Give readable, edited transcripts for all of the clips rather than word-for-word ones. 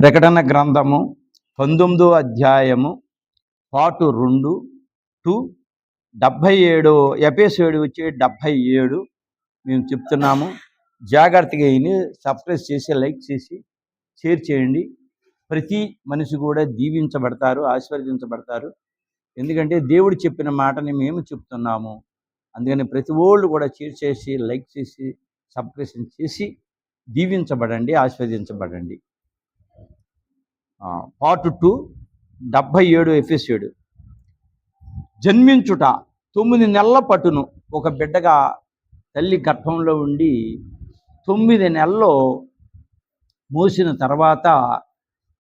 ప్రకటన గ్రంథము 19వ అధ్యాయము పార్ట్ 2 టు 77 ఎపిసోడ్ వచ్చి 77 మేము చెప్తున్నాము. జాగ్రత్తగా విని సబ్స్క్రైబ్ చేసి లైక్ చేసి షేర్ చేయండి. ప్రతి మనిషి కూడా దీవించబడతారు, ఆశీర్వదించబడతారు. ఎందుకంటే దేవుడు చెప్పిన మాటని మేము చెప్తున్నాము. అందుకని ప్రతి ఒళ్ళు కూడా షేర్ చేసి లైక్ చేసి సబ్స్క్రిప్షన్ చేసి దీవించబడండి, ఆశీర్వదించబడండి. Part 2 77 episode. జన్మించుట 9 నెలల పట్టును ఒక బిడ్డగా తల్లి గర్భంలో ఉండి 9 నెలల్లో మోసిన తర్వాత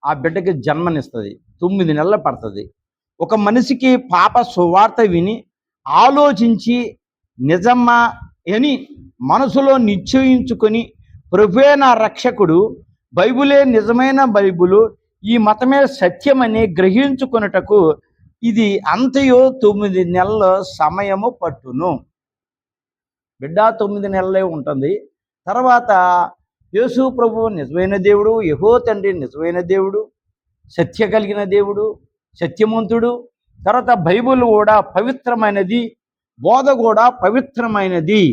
ఆ బిడ్డకి జన్మనిస్తుంది. 9 నెలలు పడుతుంది. ఒక మనిషికి పాప సువార్త విని ఆలోచించి నిజమా అని మనసులో నిశ్చయించుకొని ప్రభువే నా రక్షకుడు, బైబిలే నిజమైన బైబిలు, ఈ మతమే సత్యమని గ్రహించుకున్నటకు ఇది అంతయో 9 నెలల సమయము పట్టును. బిడ్డ 9 నెలలే ఉంటుంది. తర్వాత యేసు ప్రభు నిజమైన దేవుడు, యెహోవా తండ్రి నిజమైన దేవుడు, సత్య కలిగిన దేవుడు, సత్యవంతుడు. తర్వాత బైబిల్ కూడా పవిత్రమైనది, బోధ కూడా పవిత్రమైనది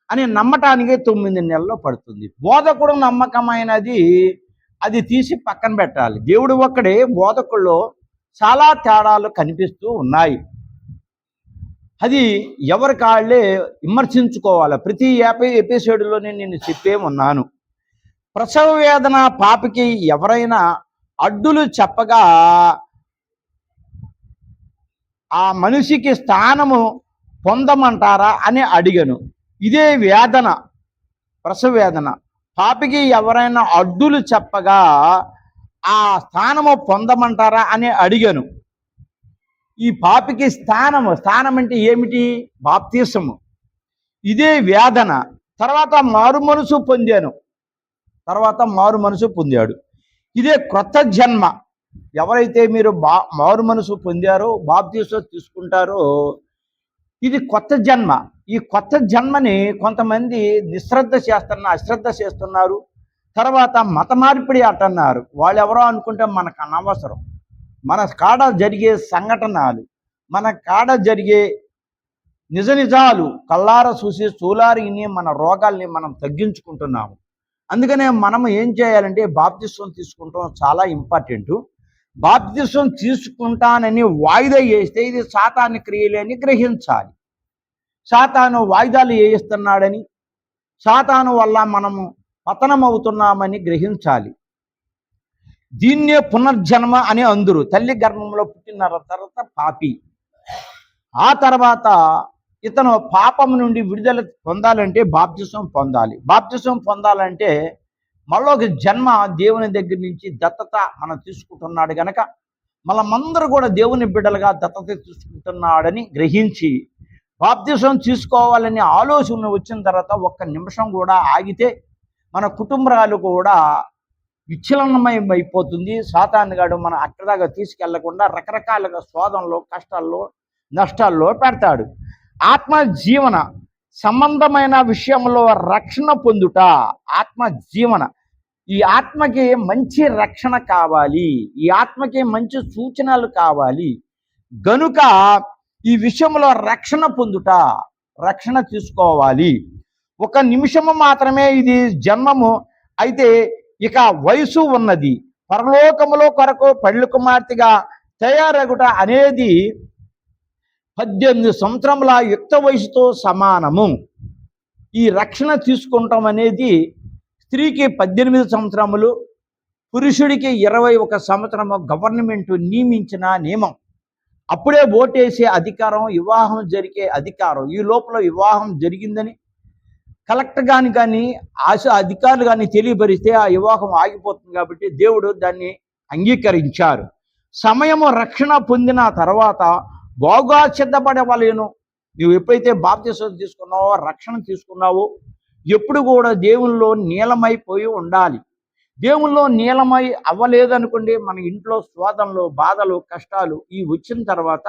అని నమ్మటానికి 9 నెలలు పడుతుంది. బోధ కూడా నమ్మకమైనది, అది తీసి పక్కన పెట్టాలి. దేవుడు ఒక్కడే, బోధకుల్లో చాలా తేడాలు కనిపిస్తూ ఉన్నాయి. అది ఎవరి కాళ్ళే విమర్శించుకోవాలి. ప్రతి ఎపిసోడ్లోనే నేను చెప్పే ఉన్నాను. ప్రసవ వేదన పాపకి ఎవరైనా అడ్డులు చెప్పగా ఆ మనిషికి స్థానము పొందమంటారా అని అడిగాను. ఇదే వేదన, ప్రసవ వేదన. పాపికి ఎవరైనా అడ్డులు చెప్పగా ఆ స్థానము పొందమంటారా అని అడిగాను. ఈ పాపికి స్థానం అంటే ఏమిటి? బాప్తిసము. ఇదే వేదన. తర్వాత మారు మనసు పొందాడు. ఇదే క్రొత్త జన్మ. ఎవరైతే మీరు మారు మనసు పొందారో, బాప్తిసం తీసుకుంటారో, ఇది కొత్త జన్మ. ఈ కొత్త జన్మని కొంతమంది అశ్రద్ధ చేస్తున్నారు. తర్వాత మత మార్పిడి అంటున్నారు. వాళ్ళు ఎవరో అనుకుంటే మనకు అనవసరం. మన కాడ జరిగే సంఘటనలు, మన కాడ జరిగే నిజాలు కళ్ళార చూసి చూలారిని మన రోగాల్ని మనం తగ్గించుకుంటున్నాము. అందుకనే మనం ఏం చేయాలంటే బాప్తిసం తీసుకుంటాం చాలా ఇంపార్టెంట్. బాప్తిసం తీసుకుంటానని వాయిదా వేస్తే ఇది సాతాను క్రియలేని గ్రహించాలి. సాతాను వాయిదాలు వేయిస్తున్నాడని, సాతాను వల్ల మనము పతనమవుతున్నామని గ్రహించాలి. దీన్నే పునర్జన్మ అని అందరూ. తల్లి గర్భంలో పుట్టిన తర్వాత పాపి, ఆ తర్వాత ఇతను పాపం నుండి విడుదల పొందాలంటే బాప్తిసం పొందాలి. బాప్తిసం పొందాలంటే మళ్ళీ ఒక జన్మ దేవుని దగ్గర నుంచి దత్తత మనం తీసుకుంటున్నాడు గనక మనమందరూ కూడా దేవుని బిడ్డలుగా దత్తత తీసుకుంటున్నాడని గ్రహించి బాప్తిసం తీసుకోవాలని ఆలోచన వచ్చిన తర్వాత ఒక్క నిమిషం కూడా ఆగితే మన కుటుంబాలు కూడా విచ్ఛిన్నమైపోతుంది. సాతానుగాడు మన అక్కడదాకా తీసుకెళ్లకుండా రకరకాలుగా శోధనలో, కష్టాల్లో, నష్టాల్లో పెడతాడు. ఆత్మ జీవన సంబంధమైన విషయంలో రక్షణ పొందుట, ఆత్మ జీవన. ఈ ఆత్మకి మంచి రక్షణ కావాలి, ఈ ఆత్మకి మంచి సూచనలు కావాలి. గనుక ఈ విషయంలో రక్షణ పొందుట, రక్షణ తీసుకోవాలి. ఒక నిమిషము మాత్రమే ఇది జన్మము. అయితే ఇక వయసు ఉన్నది. పరలోకములో కొరకు పెళ్లి కుమార్తెగా తయారగుట అనేది 18 సంవత్సరముల యుక్త వయసుతో సమానము. ఈ రక్షణ తీసుకుంటాం అనేది స్త్రీకి 18 సంవత్సరములు, పురుషుడికి 21 సంవత్సరము గవర్నమెంట్ నియమించిన నియమం. అప్పుడే ఓటేసే అధికారం, వివాహం జరిగే అధికారం. ఈ లోపల వివాహం జరిగిందని కలెక్టర్ కానీ అధికారులు కానీ తెలియపరిస్తే ఆ వివాహం ఆగిపోతుంది. కాబట్టి దేవుడు దాన్ని అంగీకరించారు. సమయము రక్షణ పొందిన తర్వాత బాగా సిద్ధపడవలేను. నువ్వు ఎప్పుడైతే బాప్తిసం తీసుకున్నావో, రక్షణ తీసుకున్నావో, ఎప్పుడు కూడా దేవుల్లో నీలమైపోయి ఉండాలి. దేవుల్లో నీలమై అవ్వలేదనుకోండి, మన ఇంట్లో శోధనలు, బాధలు, కష్టాలు ఈ వచ్చిన తర్వాత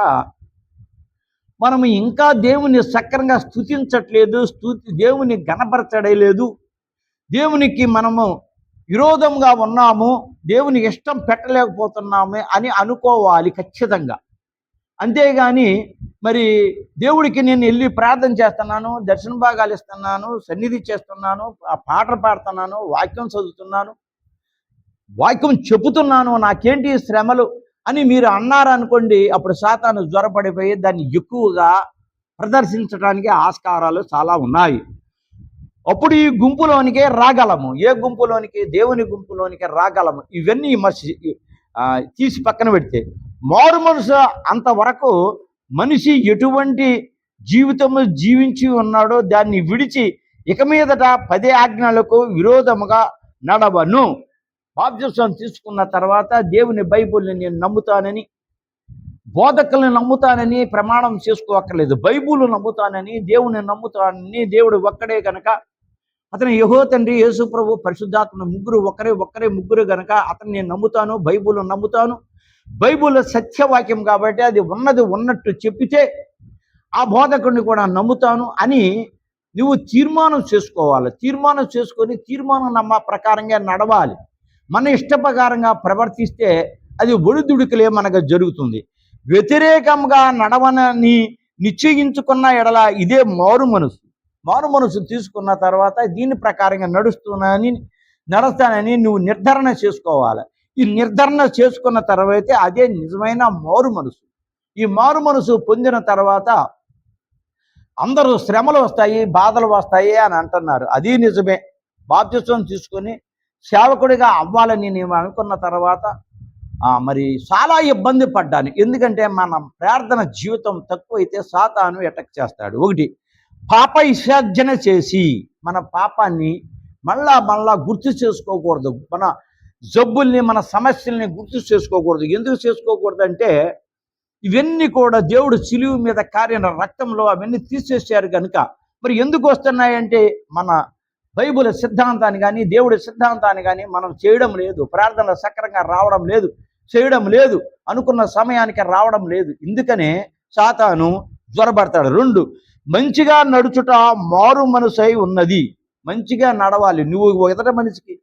మనము ఇంకా దేవుని సక్రంగా స్తుతించట్లేదు, దేవుని గణపరచడలేదు, దేవునికి మనము విరోధంగా ఉన్నాము. దేవుని ఇష్టం పెట్టలేకపోతున్నామే అని అనుకోవాలి ఖచ్చితంగా. అంతేగాని మరి దేవుడికి నేను వెళ్ళి ప్రార్థన చేస్తున్నాను, దర్శన భాగాలు ఇస్తున్నాను, సన్నిధి చేస్తున్నాను, ఆ పాటలు పాడుతున్నాను, వాక్యం చదువుతున్నాను, వాక్యం చెబుతున్నాను, నాకేంటి శ్రమలు అని మీరు అన్నారనుకోండి, అప్పుడు సాతాను జ్వరపడిపోయి దాన్ని ఎక్కువగా ప్రదర్శించడానికి ఆస్కారాలు చాలా ఉన్నాయి. అప్పుడు ఈ గుంపులోనికే రాగలము. ఏ గుంపులోనికి? దేవుని గుంపులోనికి రాగలము. ఇవన్నీ తీసి పక్కన పెడితే, మారు మనసు అంతవరకు మనిషి ఎటువంటి జీవితము జీవించి ఉన్నాడో దాన్ని విడిచి ఇక మీదట 10 ఆజ్ఞలకు విరోధముగా నడవను. బాప్తిసం తీసుకున్న తర్వాత దేవుని బైబిల్ని నేను నమ్ముతానని, బోధకుల్ని నమ్ముతానని ప్రమాణం చేసుకోవక్కర్లేదు. బైబిల్ నమ్ముతానని, దేవుని నమ్ముతానని, దేవుడు ఒక్కడే కనుక, అతను యెహోవా తండ్రి, యేసు ప్రభు, పరిశుద్ధాత్మ ముగ్గురు ఒక్కరే ముగ్గురు గనక అతను నేను నమ్ముతాను, బైబిల్ నమ్ముతాను. బైబిల్ సత్యవాక్యం కాబట్టి అది ఉన్నది ఉన్నట్టు చెప్పితే ఆ బోధకుడిని కూడా నమ్ముతాను అని నువ్వు తీర్మానం చేసుకోవాలి. తీర్మానం చేసుకొని తీర్మానం నమ్మ ప్రకారంగా నడవాలి. మన ఇష్ట ప్రకారంగా ప్రవర్తిస్తే అది ఒడిదుడుకులే మనకు జరుగుతుంది. వ్యతిరేకంగా నడవనని నిశ్చయించుకున్న ఎడల ఇదే మారు మనసు తీసుకున్న తర్వాత దీని ప్రకారంగా నడుస్తానని నువ్వు నిర్ధారణ చేసుకోవాలి. ఈ నిర్ధారణ చేసుకున్న తర్వాత అదే నిజమైన మారు మనసు. ఈ మారు మనసు పొందిన తర్వాత అందరూ శ్రమలు వస్తాయి, బాధలు వస్తాయి అని అంటున్నారు. అది నిజమే. బాప్తిసం తీసుకొని సేవకుడిగా అవ్వాలని నేను అనుకున్న తర్వాత మరి చాలా ఇబ్బంది పడ్డాను. ఎందుకంటే మన ప్రార్థన జీవితం తక్కువైతే సాతాను అటాక్ చేస్తాడు. ఒకటి, పాప విసర్జన చేసి మన పాపాన్ని మళ్ళా గుర్తు చేసుకోకూడదు. మన జబ్బుల్ని, మన సమస్యల్ని గుర్తు చేసుకోకూడదు. ఎందుకు చేసుకోకూడదు అంటే ఇవన్నీ కూడా దేవుడు సిలువ మీద కారిన రక్తంలో అవన్నీ తీసేసారు కనుక. మరి ఎందుకు వస్తున్నాయంటే మన బైబిల్ సిద్ధాంతాన్ని కానీ, దేవుడి సిద్ధాంతాన్ని కానీ మనం చేయడం లేదు. ప్రార్థన సక్రంగా రావడం లేదు, చేయడం లేదు, అనుకున్న సమయానికి రావడం లేదు. ఇందుకనే సాతాను జ్వరపడతాడు. 2, మంచిగా నడుచుట మారు మనసై ఉన్నది. మంచిగా నడవాలి. నువ్వు ఎదుట మనిషికి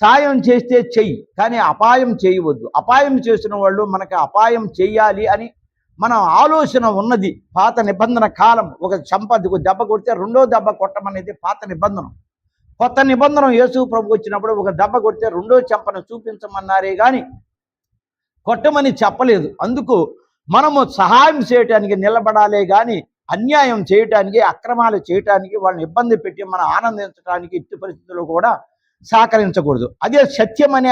సాయం చేస్తే చెయ్యి, కానీ అపాయం చేయవద్దు. అపాయం చేసిన వాళ్ళు మనకి అపాయం చెయ్యాలి అని మన ఆలోచన ఉన్నది. పాత నిబంధన కాలం. ఒక దెబ్బ కొడితే రెండో దెబ్బ కొట్టమనేది పాత నిబంధన. కొత్త నిబంధన యేసు ప్రభు వచ్చినప్పుడు ఒక దెబ్బ కొడితే రెండో చెంపను చూపించమన్నారే కానీ కొట్టమని చెప్పలేదు. అందుకు మనము సహాయం చేయటానికి నిలబడాలే కానీ అన్యాయం చేయటానికి, అక్రమాలు చేయటానికి, వాళ్ళని ఇబ్బంది పెట్టి మనం ఆనందించడానికి ఇట్టి పరిస్థితుల్లో కూడా సహకరించకూడదు. అదే సత్యమనే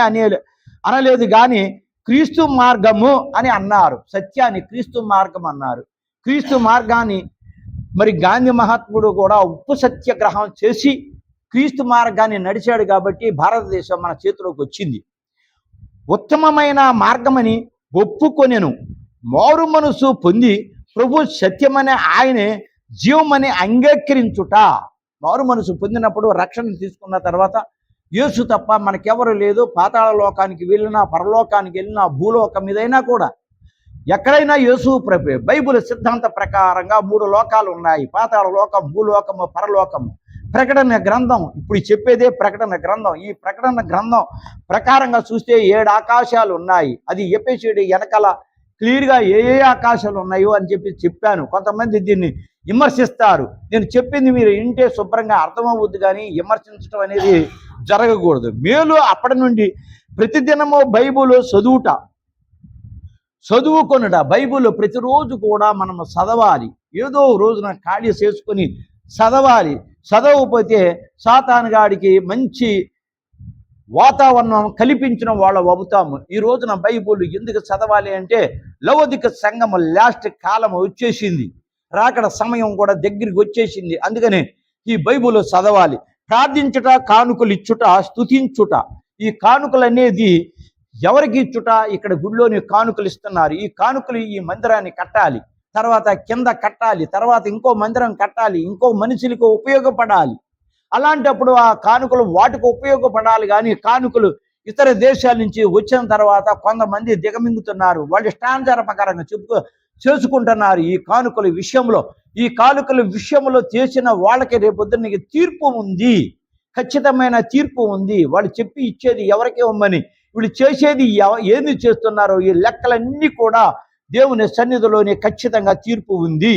అనలేదు కానీ క్రీస్తు మార్గము అని అన్నారు. సత్యాన్ని క్రీస్తు మార్గం అన్నారు. క్రీస్తు మార్గాన్ని మరి గాంధీ మహాత్ముడు కూడా ఉప్పు సత్యాగ్రహం చేసి క్రీస్తు మార్గాన్ని నడిచాడు కాబట్టి భారతదేశం మన చేతిలోకి వచ్చింది. ఉత్తమమైన మార్గమని ఒప్పుకొనెను. మారు మనసు పొంది ప్రభు సత్యమనే ఆయనే జీవమని అంగీకరించుట. మారు మనసు పొందినప్పుడు రక్షణ తీసుకున్న తర్వాత యేసు తప్ప మనకెవరు లేదు. పాతాళ లోకానికి వెళ్ళినా, పరలోకానికి వెళ్ళినా, భూలోకం మీదైనా కూడా ఎక్కడైనా యేసు ప్రభు. బైబిల్ సిద్ధాంత ప్రకారంగా 3 లోకాలు ఉన్నాయి: పాతాళ లోకం, భూలోకము, పరలోకము. ప్రకటన గ్రంథం ఇప్పుడు చెప్పేదే ప్రకటన గ్రంథం. ఈ ప్రకటన గ్రంథం ప్రకారంగా చూస్తే 7 ఆకాశాలు ఉన్నాయి. అది ఎపిసోడ్ వెనకాల క్లియర్గా ఏ ఆకాశాలు ఉన్నాయో అని చెప్పాను. కొంతమంది దీన్ని విమర్శిస్తారు. నేను చెప్పింది మీరు ఇంటే శుభ్రంగా అర్థమవుద్ది, కానీ విమర్శించడం అనేది జరగకూడదు. మేలు అప్పటి నుండి ప్రతిదినము బైబిల్ చదువుకొనుట. బైబిల్ ప్రతిరోజు కూడా మనం చదవాలి. ఏదో రోజున ఖాళీ చేసుకొని చదవాలి. చదవకపోతే సాతానుగాడికి మంచి వాతావరణం కల్పించిన వాళ్ళు అవుతాము. ఈ రోజున బైబిల్ ఎందుకు చదవాలి అంటే లవోదిక సంఘము లాస్ట్ కాలం వచ్చేసింది, రాకడ సమయం కూడా దగ్గరికి వచ్చేసింది. అందుకనే ఈ బైబిల్ చదవాలి. ప్రార్థించుట, కానుకలు ఇచ్చుట, స్తుతించుట. ఈ కానుకలు అనేది ఎవరికి ఇచ్చుట? ఇక్కడ గుడిలోని కానుకలు ఇస్తున్నారు. ఈ కానుకలు ఈ మందిరాన్ని కట్టాలి, తర్వాత కింద కట్టాలి, తర్వాత ఇంకో మందిరం కట్టాలి, ఇంకో మనుషులకు ఉపయోగపడాలి. అలాంటప్పుడు ఆ కానుకలు వాటికి ఉపయోగపడాలి. కానీ కానుకలు ఇతర దేశాల నుంచి వచ్చిన తర్వాత కొంతమంది దిగమింగుతున్నారు. వాళ్ళు ఇష్టానుసార ప్రకారంగా చేసుకుంటున్నారు. ఈ కానుకల విషయంలో చేసిన వాళ్ళకి రేపొద్దున తీర్పు ఉంది, ఖచ్చితమైన తీర్పు ఉంది. వాళ్ళు చెప్పి ఇచ్చేది ఎవరికి ఇవ్వమని. వీళ్ళు చేసేది ఏది చేస్తున్నారో ఈ లెక్కలన్నీ కూడా దేవుని సన్నిధిలోనే ఖచ్చితంగా తీర్పు ఉంది.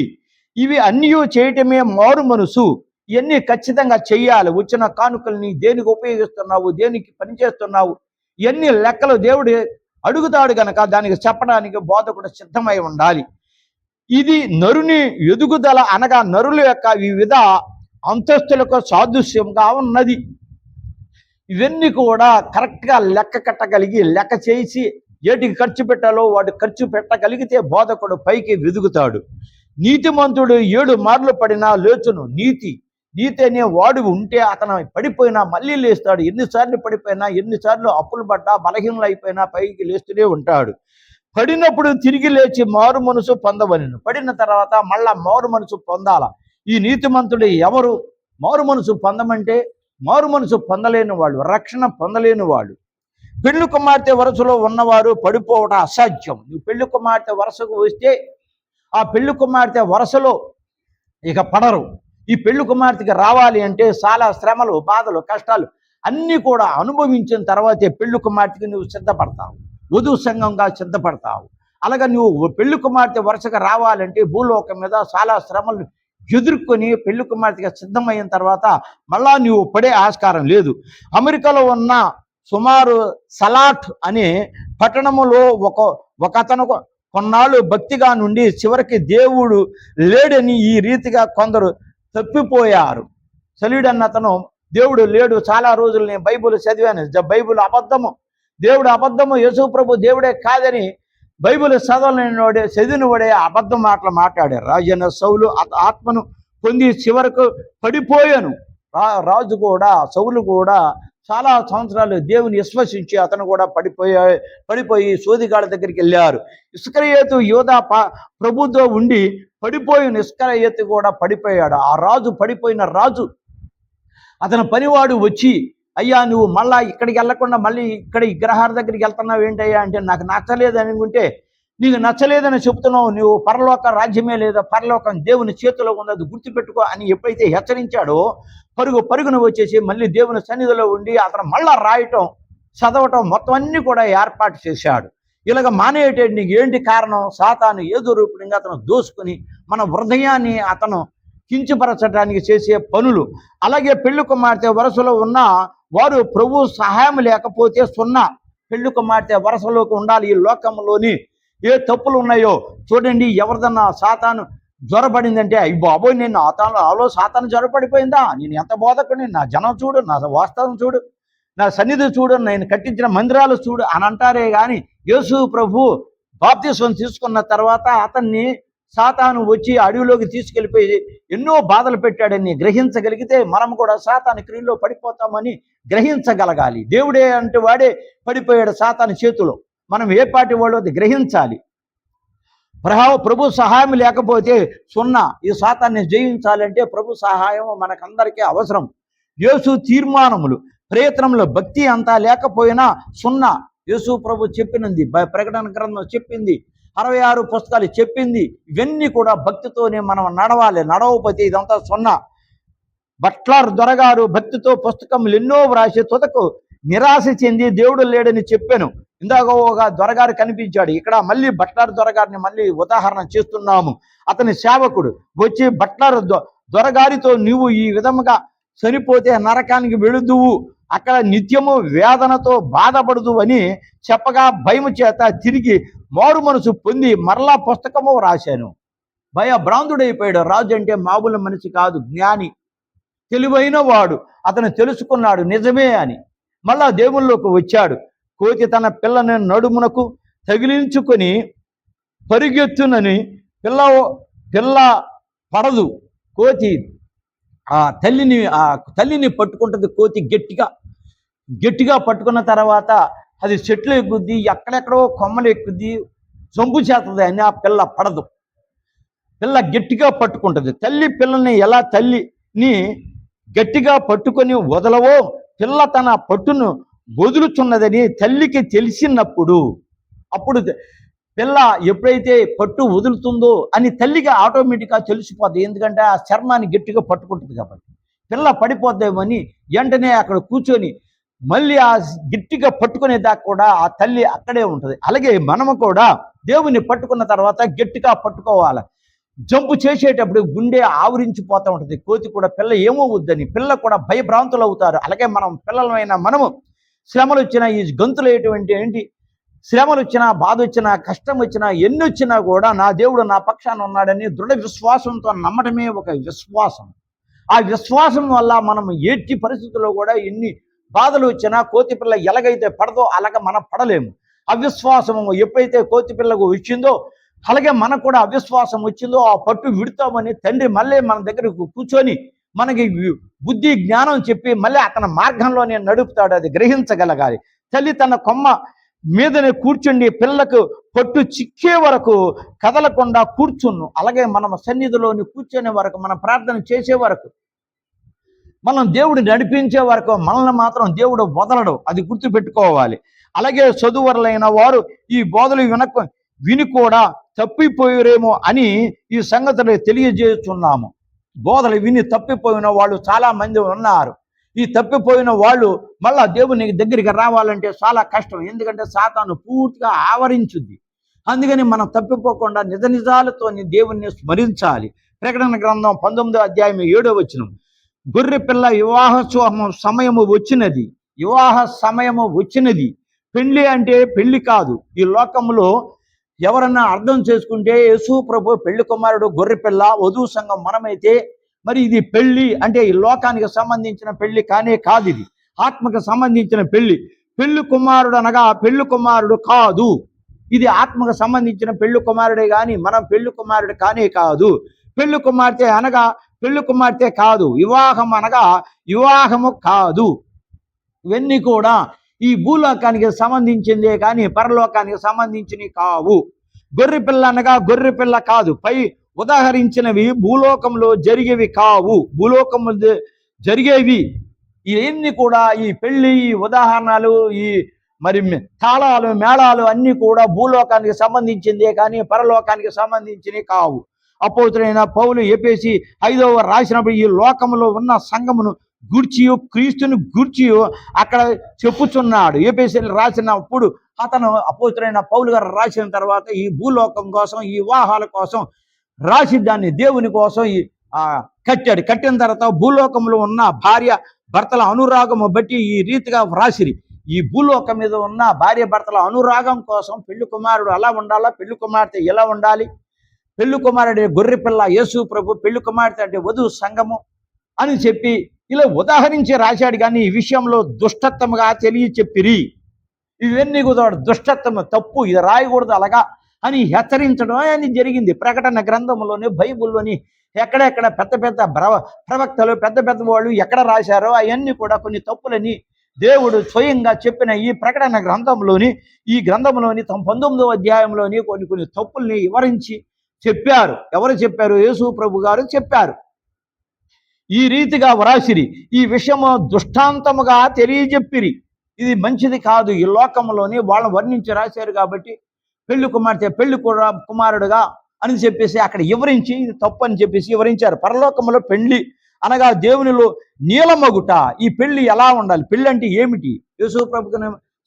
ఇవి అన్నీ చేయటమే మారు మనసు. ఇవన్నీ ఖచ్చితంగా చెయ్యాలి. వచ్చిన కానుకల్ని దేనికి ఉపయోగిస్తున్నావు, దేనికి పనిచేస్తున్నావు, ఇవన్నీ లెక్కలు దేవుడు అడుగుతాడు గనక దానికి చెప్పడానికి బోధకుడు సిద్ధమై ఉండాలి. ఇది నరుని ఎదుగుదల అనగా నరుల యొక్క వివిధ అంతస్తులకు సాదృశ్యంగా ఉన్నది. ఇవన్నీ కూడా కరెక్ట్గా లెక్క కట్టగలిగి లెక్క చేసి ఏటికి ఖర్చు పెట్టాలో వాడు ఖర్చు పెట్టగలిగితే బోధకుడు పైకి వెదుగుతాడు. నీతిమంతుడు 7 మార్లు పడినా లేచును. నీతి అనే వాడు ఉంటే అతను పడిపోయినా మళ్ళీ లేస్తాడు. ఎన్నిసార్లు పడిపోయినా, ఎన్నిసార్లు అప్పులు పడ్డా, బలహీనలు అయిపోయినా పైకి లేస్తూనే ఉంటాడు. పడినప్పుడు తిరిగి లేచి మారు మనసు పొందవలెను. పడిన తర్వాత మళ్ళా మారు మనసు పొందాల. ఈ నీతిమంతుడు ఎవరు? మారు మనసు పొందమంటే మారు మనసు పొందలేని వాళ్ళు, రక్షణ పొందలేని వాళ్ళు. పెళ్లి కుమార్తె వరుసలో ఉన్నవారు పడిపోవటం అసాధ్యం. నువ్వు పెళ్లి కుమార్తె వరుసకు వస్తే ఆ పెళ్లి కుమార్తె వరుసలో ఇక పడరు. ఈ పెళ్లి కుమార్తెకి రావాలి అంటే చాలా శ్రమలు, బాధలు, కష్టాలు అన్నీ కూడా అనుభవించిన తర్వాతే పెళ్లి కుమార్తెకి నువ్వు సిద్ధపడతావు, వధువు సంఘంగా సిద్ధపడతావు. అలాగే నువ్వు పెళ్లి కుమార్తె వరుసగా రావాలంటే భూలోకం మీద చాలా శ్రమలు ఎదుర్కొని పెళ్లి కుమార్తెగా సిద్ధమైన తర్వాత మళ్ళా నువ్వు పడే ఆస్కారం లేదు. అమెరికాలో ఉన్న సుమారు సలాట్ అనే పట్టణములో ఒక అతను కొన్నాళ్ళు భక్తిగా నుండి చివరికి దేవుడు లేడని ఈ రీతిగా కొందరు తప్పిపోయారు. సలీడ్ అన్న అతను దేవుడు లేడు, చాలా రోజులు నేను బైబిల్ చదివాను, బైబిల్ అబద్ధము, దేవుడు అబద్ధము, యేసు ప్రభు దేవుడే కాదని బైబిల్ చదివిన వాడే అబద్ధం మాటలు మాట్లాడారు. రాజైన సౌలు ఆత్మను పొంది చివరకు పడిపోయాను. రాజు కూడా, సౌలు కూడా చాలా సంవత్సరాలు దేవుని విశ్వసించి అతను కూడా పడిపోయి సోదిగాళ్ళ దగ్గరికి వెళ్ళారు. ఇస్కరియోతు యోధా ప్రభుతో ఉండి పడిపోయిన ఇస్కరియోతు కూడా పడిపోయాడు. ఆ రాజు, పడిపోయిన రాజు అతని పనివాడు వచ్చి, అయ్యా నువ్వు మళ్ళా ఇక్కడికి వెళ్లకుండా మళ్ళీ ఇక్కడ ఈ గ్రహాల దగ్గరికి వెళ్తున్నావు ఏంటయ్యా అంటే, నాకు నచ్చలేదు అనుకుంటే, నీకు నచ్చలేదని చెబుతున్నావు, నువ్వు పరలోక రాజ్యమే లేదా, పరలోకం దేవుని చేతిలో ఉన్నది గుర్తుపెట్టుకో అని ఎప్పుడైతే హెచ్చరించాడో పరుగున వచ్చేసి మళ్ళీ దేవుని సన్నిధిలో ఉండి అతను మళ్ళా రాయటం, చదవటం మొత్తం అన్నీ కూడా ఏర్పాటు చేశాడు. ఇలాగ మానేయటం నీకు ఏంటి కారణం? సాతాను ఏదో రూపంగా అతను దోసుకుని మన హృదయాన్ని అతను కించపరచడానికి చేసే పనులు. అలాగే పెళ్లి కుమార్తె వరుసలో ఉన్న వారు ప్రభు సహాయం లేకపోతే సున్నా. పెళ్లి కుమార్తె వరుసలోకి ఉండాలి. ఈ లోకంలోని ఏ తప్పులు ఉన్నాయో చూడండి. ఎవరిదన్నా సాతాను జ్వరపడిందంటే, అయ్యి బాబోయ్ నేను ఆలో సాతాను జ్వరపడిపోయిందా, నేను ఎంత బోధకుని, నా జనం చూడు, నా వాస్తవం చూడు, నా సన్నిధి చూడు, నేను కట్టించిన మందిరాలు చూడు అని అంటారే కానీ యేసు ప్రభు బాప్తిస్వం తీసుకున్న తర్వాత అతన్ని సాతాను వచ్చి అడవిలోకి తీసుకెళ్ళిపోయి ఎన్నో బాధలు పెట్టాడని గ్రహించగలిగితే మనం కూడా సాతాను క్రియలో పడిపోతామని గ్రహించగలగాలి. దేవుడే అంటే వాడే పడిపోయాడు సాతాను చేతిలో. మనం ఏ పాటి వాడు అది గ్రహించాలి. ప్రభు సహాయం లేకపోతే సున్నా. ఈ సాతాన్ని జయించాలంటే ప్రభు సహాయం మనకందరికీ అవసరం. యేసు తీర్మానములు, ప్రయత్నములు, భక్తి అంతా లేకపోయినా సున్నా. యేసు ప్రభు చెప్పినది, ప్రకటన గ్రంథం చెప్పింది, 66 పుస్తకాలు చెప్పింది, ఇవన్నీ కూడా భక్తితోనే మనం నడవాలి. నడవకపోతే ఇదంతా సున్నా. బట్లర్ దొరగారు భక్తితో పుస్తకములు ఎన్నో వ్రాసి తుదకు నిరాశ చెంది దేవుడు లేడని చెప్పాను. ఇందాక ఒక దొరగారు కనిపించాడు. ఇక్కడ మళ్ళీ బట్లర్ దొరగారిని మళ్ళీ ఉదాహరణ చేస్తున్నాము. అతని సేవకుడు వచ్చి బట్లర్ దొరగారితో నీవు ఈ విధముగా చనిపోతే నరకానికి వెళుదువు, అక్కడ నిత్యము వేదనతో బాధపడదు అని చెప్పగా భయము చేత తిరిగి మారు మనసు పొంది మరలా పుస్తకము రాశాను. భయభ్రాంతుడైపోయాడు. రాజు అంటే మామూలు మనిషి కాదు, జ్ఞాని, తెలివైన వాడు. అతను తెలుసుకున్నాడు నిజమే అని. మళ్ళా దేవుళ్ళలోకి వచ్చాడు. కోతి తన పిల్లని నడుమునకు తగిలించుకొని పరిగెత్తునని పిల్ల పడదు. కోతి ఆ తల్లిని పట్టుకుంటుంది. కోతి గట్టిగా పట్టుకున్న తర్వాత అది చెట్లు ఎక్కుద్ది, ఎక్కడెక్కడో కొమ్మలు ఎక్కుద్ది, చంపు చేస్తుంది అని ఆ పిల్ల పడదు. పిల్ల గట్టిగా పట్టుకుంటుంది. తల్లి పిల్లని ఎలా తల్లిని గట్టిగా పట్టుకొని వదలవో పిల్ల తన పట్టును వదులుచున్నదని తల్లికి తెలిసినప్పుడు, అప్పుడు పిల్ల ఎప్పుడైతే పట్టు వదులుతుందో అని తల్లికి ఆటోమేటిక్గా తెలిసిపోద్ది. ఎందుకంటే ఆ చర్మాన్ని గట్టిగా పట్టుకుంటుంది కాబట్టి. పిల్ల పడిపోద్దామని వెంటనే అక్కడ కూర్చొని మళ్ళీ ఆ గట్టిగా పట్టుకునేదాకా కూడా ఆ తల్లి అక్కడే ఉంటుంది. అలాగే మనము కూడా దేవుని పట్టుకున్న తర్వాత గట్టిగా పట్టుకోవాలి. జంపు చేసేటప్పుడు గుండె ఆవరించిపోతూ ఉంటుంది. కోతి కూడా పిల్ల ఏమో వద్దని పిల్ల కూడా భయభ్రాంతులు అవుతారు. అలాగే మనం పిల్లలమైన మనము శ్రమలు వచ్చినా, ఈ గంతులు ఏంటి శ్రమలు వచ్చినా, బాధ వచ్చినా, కష్టం వచ్చినా, ఎన్ని వచ్చినా కూడా నా దేవుడు నా పక్షాన ఉన్నాడని దృఢ విశ్వాసంతో నమ్మటమే ఒక విశ్వాసం. ఆ విశ్వాసం వల్ల మనం ఎట్టి పరిస్థితుల్లో కూడా ఎన్ని బాధలు వచ్చినా కోతి పిల్ల ఎలాగైతే పడదో అలాగ మనం పడలేము. అవిశ్వాసము ఎప్పుడైతే కోతి పిల్లకు వచ్చిందో అలాగే మనకు కూడా అవిశ్వాసం వచ్చిందో ఆ పట్టు విడతామని తండ్రి మళ్ళీ మన దగ్గరకు కూర్చొని మనకి బుద్ధి జ్ఞానం చెప్పి మళ్ళీ అతని మార్గంలోనే నడుపుతాడు. అది గ్రహించగలగాలి. తల్లి తన కొమ్మ మీదనే కూర్చుండి పిల్లకు పట్టు చిక్కే వరకు కదలకుండా కూర్చున్ను. అలాగే మనం సన్నిధిలోని కూర్చునే వరకు, మనం ప్రార్థన చేసే వరకు, మనం దేవుడు నడిపించే వరకు మనల్ని మాత్రం దేవుడు వదలడు. అది గుర్తుపెట్టుకోవాలి. అలాగే చదువురులైన వారు ఈ బోధలు విని కూడా తప్పిపోయారేమో అని ఈ సంగతులు తెలియజేస్తున్నాము. బోధలు విని తప్పిపోయిన వాళ్ళు చాలా మంది ఉన్నారు. ఈ తప్పిపోయిన వాళ్ళు మళ్ళా దేవుని దగ్గరికి రావాలంటే చాలా కష్టం. ఎందుకంటే సాతాను పూర్తిగా ఆవరించుద్ది. అందుకని మనం తప్పిపోకుండా నిజ నిజాలతో దేవుణ్ణి స్మరించాలి. ప్రకటన గ్రంథం 19వ అధ్యాయం 7వ వచనం, గొర్రె పిల్ల వివాహ సమయము వచ్చినది. వివాహ సమయము వచ్చినది. పెళ్లి అంటే పెళ్లి కాదు. ఈ లోకంలో ఎవరన్నా అర్థం చేసుకుంటే యేసు ప్రభు పెళ్లి కుమారుడు, గొర్రె పిల్ల, వధువు సంఘం మనమైతే మరి ఇది పెళ్లి అంటే ఈ లోకానికి సంబంధించిన పెళ్లి కానే కాదు. ఇది ఆత్మకు సంబంధించిన పెళ్లి. పెళ్లి కుమారుడు అనగా పెళ్లి కుమారుడు కాదు. ఇది ఆత్మకు సంబంధించిన పెళ్లి కుమారుడే కానీ మనం పెళ్లి కుమారుడు కానే కాదు. పెళ్లి కుమార్తె అనగా పెళ్లి కుమార్తె కాదు. వివాహం అనగా వివాహము కాదు. ఇవన్నీ కూడా ఈ భూలోకానికి సంబంధించిందే కానీ పరలోకానికి సంబంధించినవి కావు. గొర్రె పిల్ల అనగా గొర్రె పిల్ల కాదు. పై ఉదాహరించినవి భూలోకంలో జరిగేవి కావు. భూలోకము జరిగేవి ఇవన్నీ కూడా ఈ పెళ్లి, ఈ ఉదాహరణలు, ఈ మరి తాళాలు, మేళాలు అన్నీ కూడా భూలోకానికి సంబంధించిందే కానీ పరలోకానికి సంబంధించినవి కావు. అపోస్తులైన పౌలు ఎఫెసీ 5వ రాసినప్పుడు ఈ లోకంలో ఉన్న సంఘమును గూర్చియు క్రీస్తుని గూర్చియు అక్కడ చెప్పుచున్నాడు. ఎఫెసీలు రాసినప్పుడు అతను అపోస్తులైన పౌలు గారు రాసిన తర్వాత ఈ భూలోకం కోసం, ఈ వివాహాల కోసం రాసి దాన్ని దేవుని కోసం కట్టాడు. కట్టిన తర్వాత భూలోకంలో ఉన్న భార్య భర్తల అనురాగము బట్టి ఈ రీతిగా వ్రాసిరి. ఈ భూలోకం మీద ఉన్న భార్య భర్తల అనురాగం కోసం పెళ్లి కుమారుడు అలా ఉండాలా, పెళ్లి కుమార్తె ఎలా ఉండాలి, పెళ్లి కుమారుడు గొర్రె పిల్ల యేసు ప్రభు, పెళ్లి కుమార్తె అంటే వధువు సంఘము అని చెప్పి ఇలా ఉదాహరించి రాశాడు. కానీ ఈ విషయంలో దుష్టత్వముగా తెలియచెప్పిరి. ఇవన్నీ కూడా దుష్టత్వము, తప్పు, ఇది రాయకూడదు అలాగా అని హెచ్చరించడం అని జరిగింది. ప్రకటన గ్రంథంలోని, బైబిల్లోని ఎక్కడెక్కడ పెద్ద పెద్ద ప్రవక్తలు, పెద్ద పెద్ద వాళ్ళు ఎక్కడ రాశారో అవన్నీ కూడా కొన్ని తప్పులని దేవుడు స్వయంగా చెప్పిన ఈ ప్రకటన గ్రంథంలోని, ఈ గ్రంథంలోని 19వ అధ్యాయంలోని కొన్ని తప్పుల్ని వివరించి చెప్పారు. ఎవరు చెప్పారు? యేసు ప్రభు గారు చెప్పారు. ఈ రీతిగా వ్రాసిరి. ఈ విషయము దృష్టాంతముగా తెలియజెప్పిరి. ఇది మంచిది కాదు. ఈ లోకంలోని వాళ్ళని వర్ణించి రాశారు కాబట్టి పెళ్లి కుమార్తె పెళ్లి కుమారుడుగా అని చెప్పేసి అక్కడ వివరించి ఇది తప్పు అని చెప్పేసి వివరించారు. పరలోకంలో పెళ్లి అనగా దేవునిలో నీలమగుట. ఈ పెళ్లి ఎలా ఉండాలి, పెళ్లి అంటే ఏమిటి, యేసు ప్రభు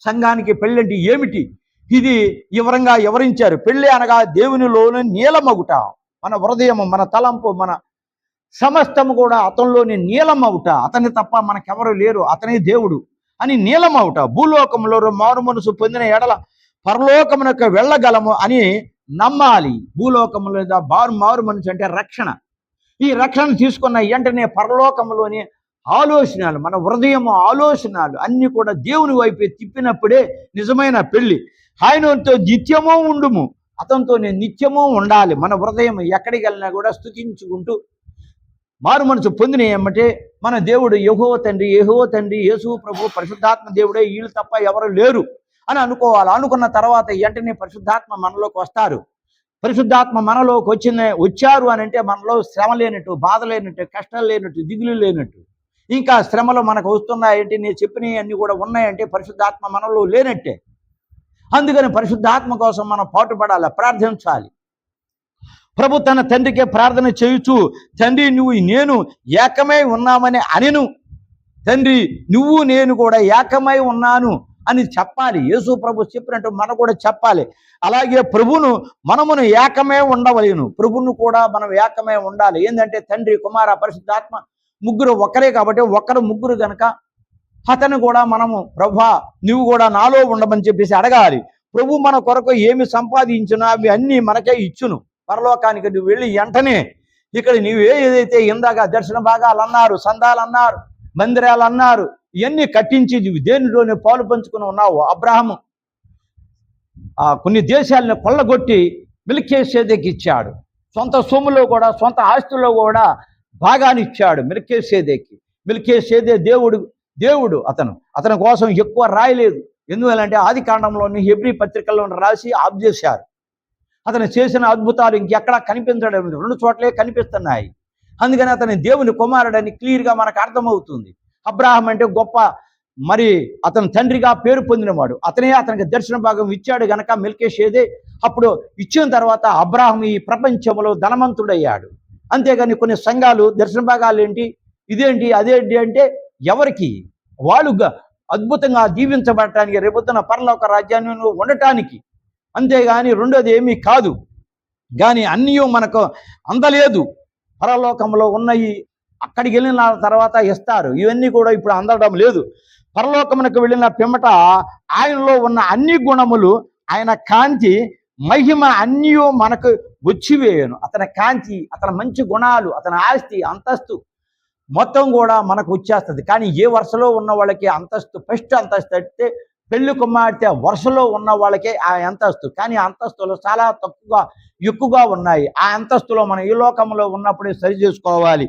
సంఘానికి పెళ్లి అంటే ఏమిటి, ఇది వివరంగా వివరించారు. పెళ్లి అనగా దేవునిలోని నీలమగుట. మన హృదయము, మన తలంపు, మన సమస్తము కూడా అతనిలోని నీలమవుట. అతని తప్ప మనకెవరు లేరు, అతనే దేవుడు అని నీలమవుట. భూలోకంలో మారు మనసు పొందిన ఎడల పరలోకమునకు వెళ్ళగలము అని నమ్మాలి. భూలోకములో మారు మనసు అంటే రక్షణ. ఈ రక్షణ తీసుకున్న వెంటనే పరలోకములోని ఆలోచనలు, మన హృదయము ఆలోచనలు అన్నీ కూడా దేవుని వైపు తిప్పినప్పుడే నిజమైన పెళ్లి. ఆయనతో నిత్యమూ ఉండుము, అతనితో నిత్యమూ ఉండాలి. మన హృదయం ఎక్కడికి వెళ్ళినా కూడా స్తుతించుకుంటూ మారు మనసు పొందిన ఏమంటే మన దేవుడు యెహోవా తండ్రి యేసు ప్రభు పరిశుద్ధాత్మ దేవుడే, వీళ్ళు తప్ప ఎవరు లేరు అని అనుకోవాలి. అనుకున్న తర్వాత వెంటనే పరిశుద్ధాత్మ మనలోకి వస్తారు. పరిశుద్ధాత్మ మనలోకి వచ్చారు అని అంటే మనలో శ్రమ లేనట్టు, బాధ లేనట్టు, కష్టాలు లేనట్టు, దిగులు లేనట్టు. ఇంకా శ్రమలు మనకు వస్తున్నాయంటే, నేను చెప్పినవి అన్నీ కూడా ఉన్నాయంటే పరిశుద్ధాత్మ మనలో లేనట్టే. అందుకని పరిశుద్ధాత్మ కోసం మనం పాటుపడాలి, ప్రార్థించాలి. ప్రభు తన తండ్రికే ప్రార్థన చేయుచు, తండ్రి నువ్వు నేను ఏకమై ఉన్నామని అనెను. తండ్రి నువ్వు నేను కూడా ఏకమై ఉన్నాను అని చెప్పాలి. యేసు ప్రభు చెప్పినట్టు మనం కూడా చెప్పాలి. అలాగే ప్రభువును మనమును ఏకమే ఉండవలేను. ప్రభువును కూడా మనం ఏకమే ఉండాలి. ఏంటంటే తండ్రి కుమార పరిశుద్ధాత్మ ముగ్గురు ఒకరే కాబట్టి ఒకరు ముగ్గురు గనక అతను కూడా మనము ప్రభా నువ్వు కూడా నాలో ఉండమని చెప్పేసి అడగాలి. ప్రభు మన కొరకు ఏమి సంపాదించినా అవి అన్నీ మనకే ఇచ్చును. పరలోకానికి నువ్వు వెళ్ళి వెంటనే ఇక్కడ నువ్వు ఏదైతే ఇందాక దర్శన భాగాలు అన్నారు, సందాలు అన్నారు, మందిరాలు అన్నారు, ఇవన్నీ కట్టించి నువ్వు దేనిలోనే పాలు పంచుకుని ఉన్నావు. అబ్రాహాము కొన్ని దేశాలను కొల్లగొట్టి మెల్కీసెదెకుకి ఇచ్చాడు. సొంత సొమ్ములో కూడా సొంత ఆస్తుల్లో కూడా భాగాన్ని ఇచ్చాడు మెల్కీసెదెకుకి. మెల్కీసెదెకు దేవుడు అతని కోసం ఎక్కువ రాయలేదు. ఎందువల్లంటే ఆది కాండంలోని హెబ్రీ పత్రికల్లో రాసి ఆఫ్ చేశారు. అతను చేసిన అద్భుతాలు ఇంకెక్కడా కనిపించడం, 2 చోట్లే కనిపిస్తున్నాయి. అందుకని అతని దేవుని కుమారుడని క్లియర్గా మనకు అర్థమవుతుంది. అబ్రాహాం అంటే గొప్ప, మరి అతని తండ్రిగా పేరు పొందినవాడు. అతనికి దర్శన భాగం ఇచ్చాడు గనక మెల్కీసెదెకు అప్పుడు ఇచ్చిన తర్వాత అబ్రాహాం ఈ ప్రపంచంలో ధనవంతుడయ్యాడు. అంతేగాని కొన్ని సంఘాలు దర్శన భాగాలు ఏంటి, ఇదేంటి అదేంటి అంటే ఎవరికి వాళ్ళు అద్భుతంగా దీవించబడటానికి, రేపొద్దున పరలోక రాజ్యాన్ని ఉండటానికి. అంతేగాని రెండోది ఏమీ కాదు. కానీ అన్నీ మనకు అందలేదు. పరలోకంలో ఉన్నవి అక్కడికి వెళ్ళిన తర్వాత ఇస్తారు. ఇవన్నీ కూడా ఇప్పుడు అందడం లేదు. పరలోకమునకు వెళ్ళిన పిమ్మట ఆయనలో ఉన్న అన్ని గుణములు, ఆయన కాంతి, మహిమ అన్నీ మనకు వచ్చివేయను. అతని కాంతి, అతని మంచి గుణాలు, అతని ఆస్తి, అంతస్తు మొత్తం కూడా మనకు వచ్చేస్తుంది. కానీ ఏ వరుసలో ఉన్న వాళ్ళకి అంతస్తు, ఫస్ట్ అంతస్తు అంటే పెళ్లి కుమార్తె వరుసలో ఉన్న వాళ్ళకే ఆ అంతస్తు. కానీ అంతస్తులు చాలా ఎక్కువగా ఉన్నాయి. ఆ అంతస్తులో మనం ఈ లోకంలో ఉన్నప్పుడే సరి చేసుకోవాలి.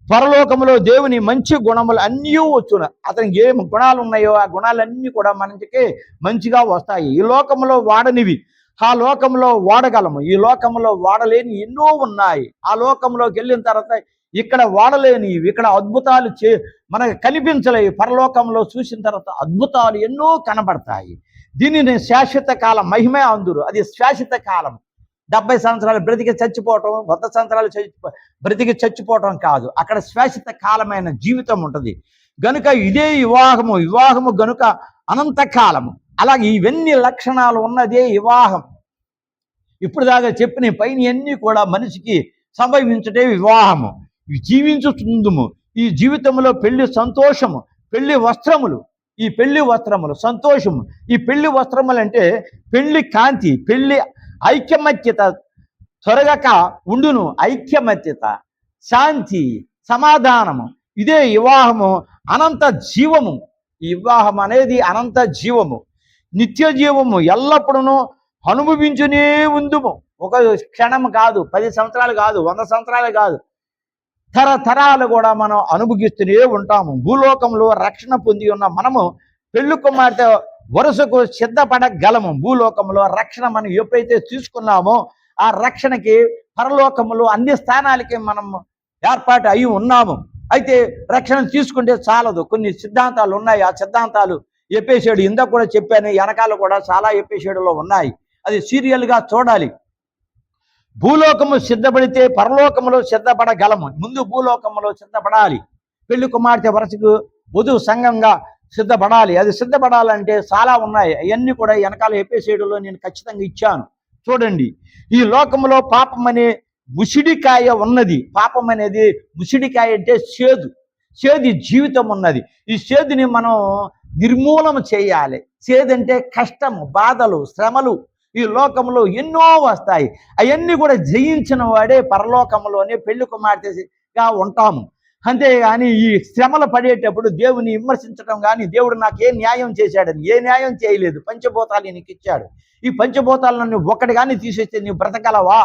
పరలోకంలో దేవుని మంచి గుణములు అన్నీ వచ్చును. అతనికి ఏ గుణాలు ఉన్నాయో ఆ గుణాలన్నీ కూడా మనకి మంచిగా వస్తాయి. ఈ లోకంలో వాడనివి ఆ లోకంలో వాడగలము. ఈ లోకంలో వాడలేని ఎన్నో ఉన్నాయి. ఆ లోకంలోకి వెళ్ళిన తర్వాత ఇక్కడ వాడలేని, ఇక్కడ అద్భుతాలు మనకు కనిపించలేవు. పరలోకంలో చూసిన తర్వాత అద్భుతాలు ఎన్నో కనబడతాయి. దీనిని శాశ్వత కాలం మహిమే అందురు. అది శాశ్వత కాలం. 70 సంవత్సరాలు బ్రతికి చచ్చిపోవటం, 100 సంవత్సరాలు బ్రతికి చచ్చిపోవటం కాదు. అక్కడ శాశ్వత కాలమైన జీవితం ఉంటుంది. గనుక ఇదే వివాహము గనుక అనంతకాలము. అలాగే ఇవన్నీ లక్షణాలు ఉన్నదే వివాహం. ఇప్పుడు దాకా చెప్పిన పైన అన్నీ కూడా మనిషికి సంభవించటే వివాహము. జీవించుతుందుము ఈ జీవితంలో పెళ్లి సంతోషము, పెళ్లి వస్త్రములు, ఈ పెళ్లి వస్త్రములు సంతోషము. ఈ పెళ్లి వస్త్రములు అంటే పెళ్లి కాంతి, పెళ్లి ఐక్యమత్యత త్వరగక ఉండును. ఐక్యమత్యత, శాంతి, సమాధానము, ఇదే వివాహము. అనంత జీవము. ఈ వివాహం అనేది అనంత జీవము, నిత్య జీవము. ఎల్లప్పుడూ అనుభవించునే ఉందుము. ఒక క్షణం కాదు, 10 సంవత్సరాలు కాదు, 100 సంవత్సరాలు కాదు, తరతరాలు కూడా మనం అనుభవిస్తూనే ఉంటాము. భూలోకంలో రక్షణ పొంది ఉన్న మనము పెళ్లి కుమార్తె వరుసకు సిద్ధపడగలము. భూలోకంలో రక్షణ మనం ఎప్పుడైతే తీసుకున్నామో ఆ రక్షణకి పరలోకంలో అన్ని స్థానాలకి మనం ఏర్పాటు అయి ఉన్నాము. అయితే రక్షణ తీసుకుంటే చాలదు, కొన్ని సిద్ధాంతాలు ఉన్నాయి. ఆ సిద్ధాంతాలు ఎపిసోడ్ ఇందాక కూడా చెప్పాను, వెనకాల కూడా చాలా ఎపిసోడ్లో ఉన్నాయి. అది సీరియల్గా చూడాలి. భూలోకము సిద్ధపడితే పరలోకములో సిద్ధపడగలము. ముందు భూలోకములో సిద్ధపడాలి. పెళ్లి కుమార్తె వరుసకు వధువు సంఘంగా సిద్ధపడాలి. అది సిద్ధపడాలంటే చాలా ఉన్నాయి. అవన్నీ కూడా వెనకాల ఎపిసోడ్లో నేను ఖచ్చితంగా ఇచ్చాను, చూడండి. ఈ లోకంలో పాపం అనే ముసిడికాయ ఉన్నది. పాపం అనేది ముసిడికాయ అంటే చేదు జీవితం ఉన్నది. ఈ చేదుని మనం నిర్మూలన చేయాలి. చేదంటే కష్టము, బాధలు, శ్రమలు ఈ లోకంలో ఎన్నో వస్తాయి. అవన్నీ కూడా జయించిన వాడే పరలోకంలోనే పెళ్లి కుమార్తెగా ఉంటాము. అంతేగాని ఈ శ్రమలు పడేటప్పుడు దేవుని విమర్శించడం కానీ, దేవుడు నాకు ఏ న్యాయం చేశాడని, ఏ న్యాయం చేయలేదు. పంచభూతాలు నీకు ఇచ్చాడు. ఈ పంచభూతాలను ఒకటి కానీ తీసేస్తే నీవు బ్రతకలవా?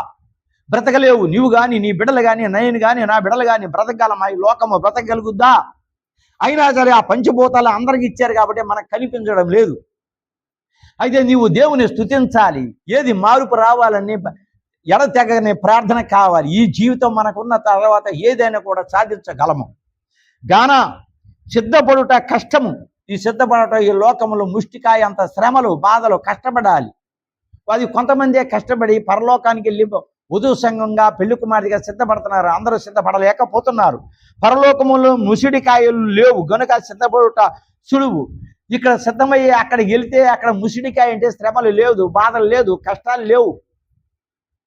బ్రతకలేవు. నీవు కానీ, నీ బిడ్డలు కానీ, నేను కానీ, నా బిడ్డలు కానీ బ్రతకగలమా? ఈ లోకము బ్రతకగలుగుద్దా? అయినా సరే ఆ పంచభూతాలు అందరికి ఇచ్చారు కాబట్టి మనకు కనిపించడం లేదు. అయితే నీవు దేవుని స్తుతించాలి. ఏది మార్పు రావాలని ఎడతెగని ప్రార్థన కావాలి. ఈ జీవితం మనకున్న తర్వాత ఏదైనా కూడా సాధించగలము. గాన సిద్ధపడుట కష్టము. ఈ సిద్ధపడట ఈ లోకములో ముష్టికాయ అంత శ్రమలు, బాధలు, కష్టపడాలి. అది కొంతమందే కష్టపడి పరలోకానికి వెళ్ళి వధువు సంఘంగా పెళ్లి కుమార్తెగా సిద్ధపడుతున్నారు. అందరూ సిద్ధపడలేకపోతున్నారు. పరలోకములో ముసిడికాయలు లేవు గనుక సిద్ధపడుట సులువు. ఇక్కడ సిద్ధమయ్యి అక్కడికి వెళితే అక్కడ ముసిడికాయ అంటే శ్రమలు లేదు, బాధలు లేదు, కష్టాలు లేవు.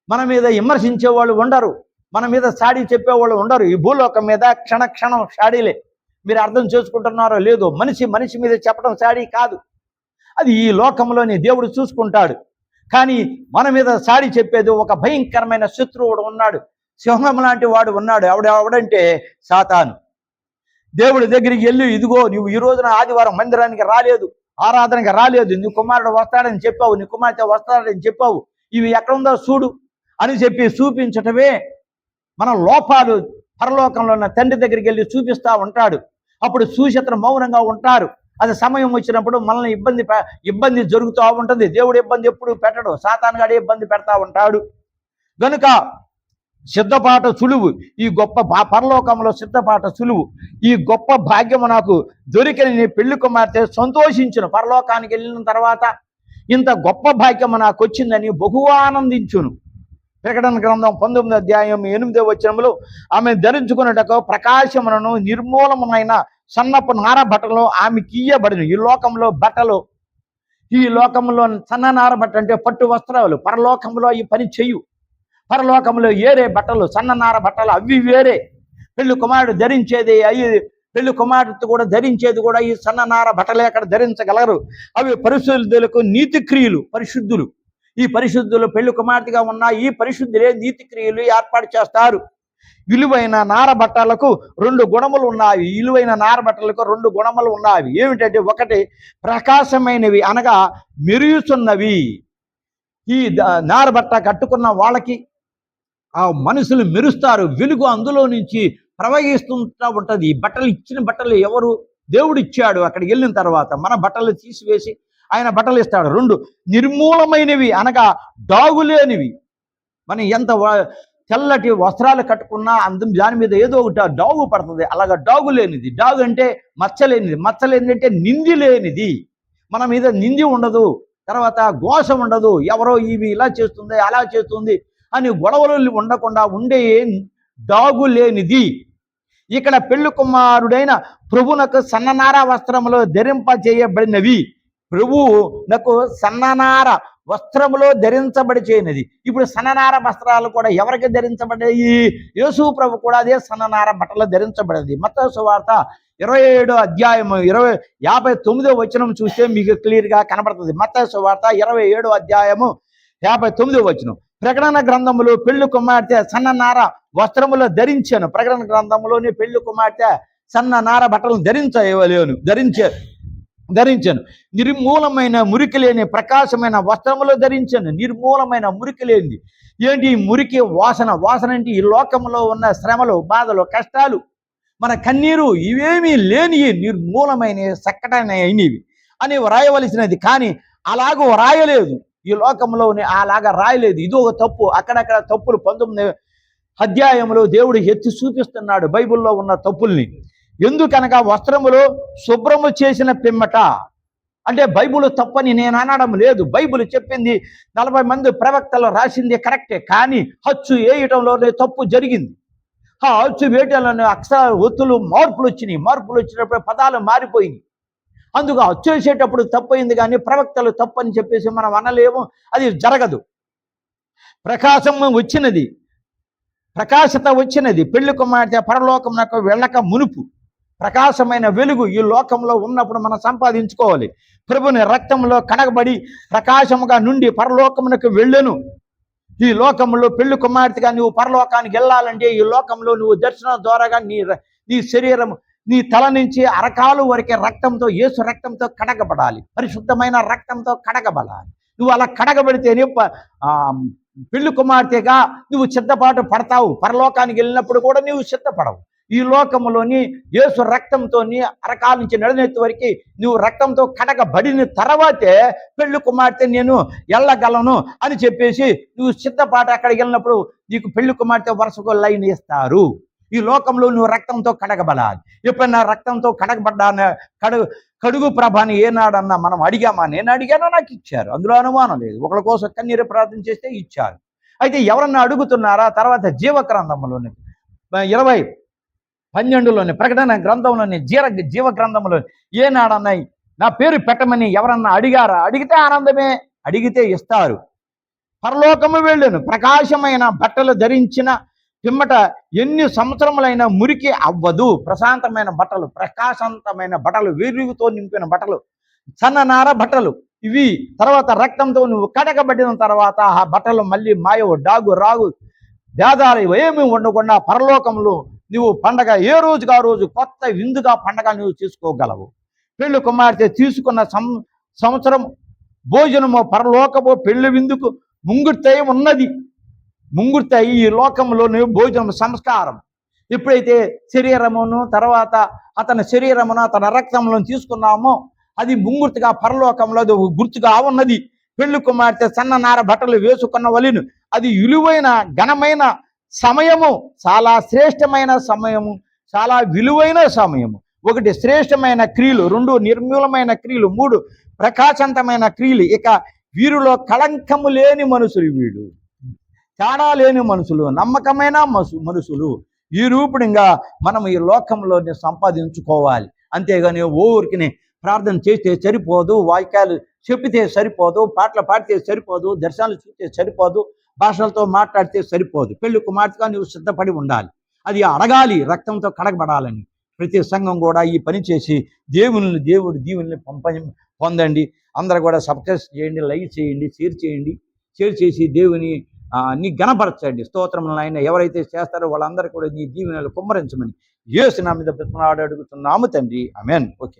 మన మీద విమర్శించే వాళ్ళు ఉండరు, మన మీద సాడీ చెప్పేవాళ్ళు ఉండరు. ఈ భూలోకం మీద క్షణక్షణం సాడీలే. మీరు అర్థం చేసుకుంటున్నారో లేదో, మనిషి మీద చెప్పడం సాడీ కాదు, అది ఈ లోకంలోని దేవుడు చూసుకుంటాడు. కానీ మన మీద సాడి చెప్పేది ఒక భయంకరమైన శత్రువుడు ఉన్నాడు, సింహం లాంటి వాడు ఉన్నాడు. ఎవడంటే సాతాను. దేవుడి దగ్గరికి వెళ్ళి, ఇదిగో నువ్వు ఈ రోజున ఆదివారం మందిరానికి రాలేదు, ఆరాధనకి రాలేదు, నీ కుమారుడు వస్తాడని చెప్పావు, నీ కుమార్తె వస్తాడని చెప్పావు, ఇవి ఎక్కడుందో చూడు అని చెప్పి చూపించటమే మన లోపాలు. పరలోకంలో ఉన్న తండ్రి దగ్గరికి వెళ్ళి చూపిస్తూ ఉంటాడు. అప్పుడు చూసి అతను మౌనంగా ఉంటారు. అది సమయం వచ్చినప్పుడు మనల్ని ఇబ్బంది జరుగుతూ ఉంటుంది. దేవుడు ఇబ్బంది ఎప్పుడు పెట్టడు, సాతాను గాడే ఇబ్బంది పెడతా ఉంటాడు. గనుక సిద్ధపాట సులువు, ఈ గొప్ప పరలోకంలో సిద్ధపాట సులువు. ఈ గొప్ప భాగ్యము నాకు దొరికిన నీ పెళ్లి కుమార్తె సంతోషించును. పరలోకానికి వెళ్ళిన తర్వాత ఇంత గొప్ప భాగ్యము నాకు వచ్చిందని బహు ఆనందించును. ప్రకటన గ్రంథం 19వ అధ్యాయం 8వ వచనంలో ఆమె ధరించుకున్నటకు ప్రకాశములను నిర్మూలమైన సన్నపు నార బట్టలు ఆమెకి ఇయ్యబడిన. ఈ లోకంలో బట్టలు, ఈ లోకంలో సన్న నార బట్ట అంటే పట్టు వస్త్రాలు. పరలోకంలో ఈ పని చెయ్యు. పరలోకంలో ఏరే బట్టలు, సన్న నార బట్టలు, అవి వేరే. పెళ్లి కుమారుడు ధరించేది పెళ్లి కుమార్తె కూడా ధరించేది కూడా ఈ సన్న నార బట్టలే అక్కడ ధరించగలరు. అవి పరిశుద్ధులకు నీతి క్రియలు, పరిశుద్ధులు. ఈ పరిశుద్ధులు పెళ్లి కుమార్తెగా ఉన్న ఈ పరిశుద్ధులే నీతి క్రియలు ఏర్పాటు చేస్తారు. విలువైన నార బట్టలకు 2 గుణములు ఉన్నాయి. విలువైన నార బట్టలకు 2 గుణములు ఉన్నాయి. ఏమిటంటే, ఒకటి ప్రకాశమైనవి అనగా మెరుగుతున్నవి. ఈ నార బట్ట కట్టుకున్న వాళ్ళకి ఆ మనుషులు మెరుస్తారు, వెలుగు అందులో నుంచి ప్రవహిస్తుంటా ఉంటుంది. ఈ బట్టలు, ఇచ్చిన బట్టలు ఎవరు? దేవుడు ఇచ్చాడు. అక్కడికి వెళ్ళిన తర్వాత మన బట్టలు తీసివేసి ఆయన బట్టలు ఇస్తాడు. 2 నిర్మూలమైనవి అనగా డాగులేనివి. మనం ఎంత తెల్లటి వస్త్రాలు కట్టుకున్నా దాని మీద ఏదో ఒకటి డాగు పడుతుంది. అలాగా డాగు లేనిది. డాగు అంటే మచ్చలేనిది. మచ్చలేనిది అంటే నింది లేనిది. మన మీద నింది ఉండదు, తర్వాత ఘోష ఉండదు. ఎవరో ఇవి ఇలా చేస్తుంది, అలా చేస్తుంది అని గొడవలు ఉండకుండా ఉండే డాగు లేనిది. ఇక్కడ పెళ్లి కుమారుడైన ప్రభునకు సన్ననార వస్త్రములో ధరింపజేయబడినవి. ప్రభువునకు సన్ననార వస్త్రములో ధరించబడి చేయనది. ఇప్పుడు సన్ననార వస్త్రాలు కూడా ఎవరికి ధరించబడ్డాయి? యేసు ప్రభు కూడా అదే సన్ననార బట్టలు ధరించబడింది. మత్తయి సువార్త 27వ అధ్యాయం 59వ వచనం చూస్తే మీకు క్లియర్గా కనబడుతుంది. మత్తయి సువార్త 27వ అధ్యాయము 59వ వచనం. ప్రకటన గ్రంథములో పెళ్లి కుమార్తె సన్ననార వస్త్రములో ధరించాను. ప్రకటన గ్రంథంలోని పెళ్లి కుమార్తె సన్ననార బట్టలను ధరించాను. నిర్మూలమైన మురికి లేని ప్రకాశమైన వస్త్రములో ధరించాను. నిర్మూలమైన మురికి లేనిది ఏంటి? మురికి వాసన అంటే ఈ లోకంలో ఉన్న శ్రమలు, బాధలు, కష్టాలు, మన కన్నీరు ఇవేమీ లేని నిర్మూలమైన చక్కటైనవి అని వ్రాయవలసినది. కానీ అలాగూ రాయలేదు. ఈ లోకంలోని అలాగా రాయలేదు. ఇది ఒక తప్పు. అక్కడక్కడ తప్పులు 19వ అధ్యాయంలో దేవుడు ఎత్తి చూపిస్తున్నాడు బైబిల్లో ఉన్న తప్పుల్ని. ఎందుకనగా వస్త్రములో శుభ్రము చేసిన పిమ్మట, అంటే బైబిల్ తప్పని నేను అనడం లేదు. బైబిల్ చెప్పింది 40 మంది ప్రవక్తలు రాసింది కరెక్టే. కానీ హచ్చు వేయటంలోనే తప్పు జరిగింది. ఆ హచ్చు వేయటంలోనే అక్షర ఒత్తులు మార్పులు వచ్చినప్పుడు పదాలు మారిపోయినాయి. అందుకు హచ్చు వేసేటప్పుడు తప్పయింది, కానీ ప్రవక్తలు తప్పని చెప్పేసి మనం అనలేము. అది జరగదు. ప్రకాశత వచ్చినది. పెళ్లి కుమార్తె పరలోకమునకు వెళ్ళక మునుపు ప్రకాశమైన వెలుగు ఈ లోకంలో ఉన్నప్పుడు మనం సంపాదించుకోవాలి. ప్రభుని రక్తంలో కడగబడి ప్రకాశముగా నుండి పరలోకమునకు వెళ్ళను. ఈ లోకంలో పెళ్లి కుమార్తెగా నువ్వు పరలోకానికి వెళ్ళాలంటే ఈ లోకంలో నువ్వు దర్శనం ద్వారాగా నీ శరీరం, నీ తల నుంచి అరకాలు వరకే రక్తంతో, యేసు రక్తంతో కడగబడాలి. పరిశుద్ధమైన రక్తంతో కడగబడాలి. నువ్వు అలా కడగబడితేనే పెళ్లి కుమార్తెగా నువ్వు సిద్ధపాటు పడతావు. పరలోకానికి వెళ్ళినప్పుడు కూడా నువ్వు సిద్ధపడవు. ఈ లోకంలోని యేసు రక్తంతో అరకాల నుంచి నడినెత్తి వరకు నువ్వు రక్తంతో కడగబడిన తర్వాతే పెళ్లి కుమార్తె నేను వెళ్ళగలను అని చెప్పేసి నువ్వు సిద్ధపాటు అక్కడికి వెళ్ళినప్పుడు నీకు పెళ్లి కుమార్తె వరుసకు లైన్ ఇస్తారు. ఈ లోకంలో నువ్వు రక్తంతో కడగబడాలి. ఎప్పుడన్నా రక్తంతో కడుగు ప్రభాని ఏనాడన్నా మనం అడిగామా? నేను అడిగానో నాకు ఇచ్చారు. అందులో అనుమానం లేదు. ఒకళ్ళ కోసం కన్నీరు ప్రార్థన చేస్తే ఇచ్చారు. అయితే ఎవరన్నా అడుగుతున్నారా? తర్వాత జీవగ్రంథంలోని 20:12లోని ప్రకటన గ్రంథంలోని జీవ గ్రంథంలో ఏనాడన్నాయి నా పేరు పెట్టమని ఎవరన్నా అడిగారా? అడిగితే ఆనందమే, అడిగితే ఇస్తారు. పరలోకము వెళ్ళాను, ప్రకాశమైన బట్టలు ధరించిన పిమ్మట ఎన్ని సంవత్సరములైన మురికి అవ్వదు. ప్రశాంతమైన బట్టలు, ప్రకాశవంతమైన బట్టలు, వెలుగుతో నింపిన బట్టలు, సన్ననార బట్టలు ఇవి. తర్వాత రక్తంతో నువ్వు కడగబడిన తర్వాత ఆ బట్టలు మళ్ళీ మాయవు, డాగు రాగు భేదాలు ఏమి ఉండకుండా పరలోకంలో నువ్వు పండగ ఏ రోజుగా ఆ రోజు కొత్త విందుగా పండగ నువ్వు తీసుకోగలవు. పెళ్లి కుమార్తె తీసుకున్న సంవత్సరం భోజనము పరలోకము పెళ్లి విందుకు ముంగుర్తయి ఉన్నది. ముంగుర్తయి ఈ లోకంలోని భోజనం సంస్కారం. ఎప్పుడైతే శరీరమును తర్వాత అతని శరీరమును అతని రక్తంలో తీసుకున్నామో అది ముంగుర్తుగా పరలోకంలో గుర్తుగా ఉన్నది. పెళ్లి కుమార్తె సన్ననార బట్టలు వేసుకున్న వలిను అది విలువైన ఘనమైన సమయము, చాలా శ్రేష్టమైన సమయము, చాలా విలువైన సమయము. 1 శ్రేష్టమైన క్రియలు, 2 నిర్మూలమైన క్రియలు, 3 ప్రకాశవంతమైన క్రియలు. ఇక వీరిలో కళంకము లేని మనుషులు, వీడు తేడా లేని మనుషులు, నమ్మకమైన మనుషులు. ఈ రూపునిగా మనం ఈ లోకంలోనే సంపాదించుకోవాలి. అంతేగాని ఊరికి ప్రార్థన చేస్తే సరిపోదు, వాక్యాలు చెప్పితే సరిపోదు, పాటలు పాడితే సరిపోదు, దర్శనాలు చూస్తే సరిపోదు, భాషలతో మాట్లాడితే సరిపోదు. పెళ్లి కుమార్తెగా నువ్వు సిద్ధపడి ఉండాలి. అది అడగాలి, రక్తంతో కడగబడాలని. ప్రతి సంఘం కూడా ఈ పని చేసి దేవుడు దీవుల్ని పొందండి. అందరూ కూడా సబ్స్క్రైబ్ చేయండి, లైక్ చేయండి, షేర్ చేసి దేవుని నీ గణపరచండి. స్తోత్రములను ఆయన ఎవరైతే చేస్తారో వాళ్ళందరూ కూడా నీ దీవెనలు కుమ్మరించమని యేసు నామమున అడుగుతున్నాము తండ్రి. ఆమేన్. ఓకే.